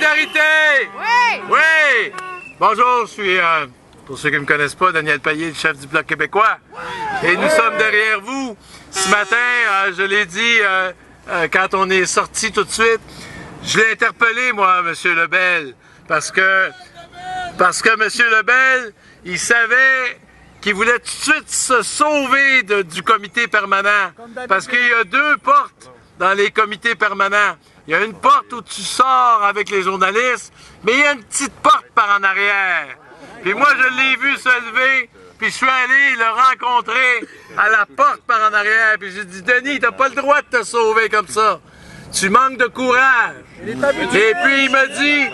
solidarité! Oui! Oui! Bonjour, je suis, pour ceux qui ne me connaissent pas, Daniel Payet, le chef du Bloc québécois. Et nous sommes derrière vous. Ce matin, je l'ai dit quand on est sorti tout de suite, je l'ai interpellé, moi, M. Lebel, parce que M. Lebel, il savait qu'il voulait tout de suite se sauver du comité permanent. Parce qu'il y a deux portes dans les comités permanents. Il y a une porte où tu sors avec les journalistes, mais il y a une petite porte par en arrière. Puis moi, je l'ai vu se lever, puis je suis allé le rencontrer à la porte par en arrière. Puis j'ai dit, Denis, t'as pas le droit de te sauver comme ça. Tu manques de courage. Et puis il m'a dit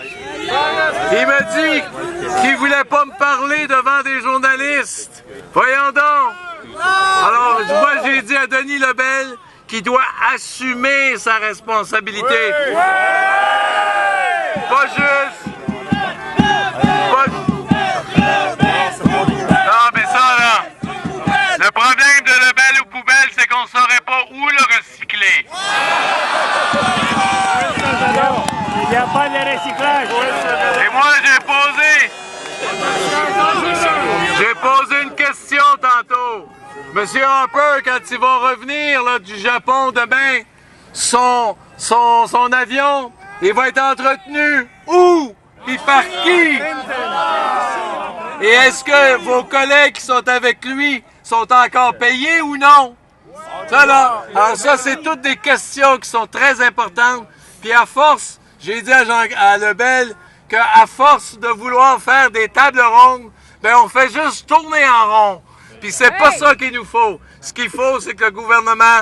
qu'il voulait pas me parler devant des journalistes. Voyons donc. Alors, moi, j'ai dit à Denis Lebel qu'il doit assumer sa responsabilité. Pas juste. Non, mais ça, là, le problème de Lebel aux poubelles, c'est qu'on saurait pas où le recycler. Il n'y a pas de recyclage. Et moi, j'ai posé une question tantôt. Monsieur Harper, quand il va revenir là, du Japon demain, son avion, il va être entretenu où? Puis par qui? Et est-ce que vos collègues qui sont avec lui sont encore payés ou non? Ça là, alors ça, c'est toutes des questions qui sont très importantes. Puis à force, j'ai dit à Lebel qu'à force de vouloir faire des tables rondes, ben on fait juste tourner en rond. Puis c'est pas ça qu'il nous faut. Ce qu'il faut, c'est que le gouvernement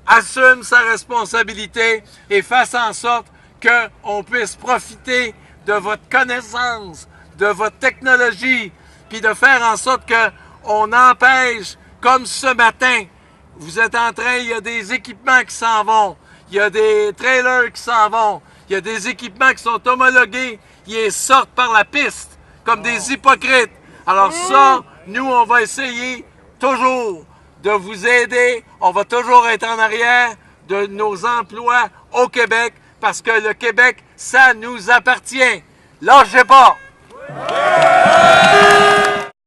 assume sa responsabilité et fasse en sorte qu'on puisse profiter de votre connaissance, de votre technologie, puis de faire en sorte qu'on empêche, comme ce matin, vous êtes en train, il y a des équipements qui s'en vont, il y a des trailers qui s'en vont, il y a des équipements qui sont homologués, ils sortent par la piste, comme des hypocrites. Alors ça, nous, on va essayer toujours de vous aider. On va toujours être en arrière de nos emplois au Québec parce que le Québec, ça nous appartient. Lâchez pas!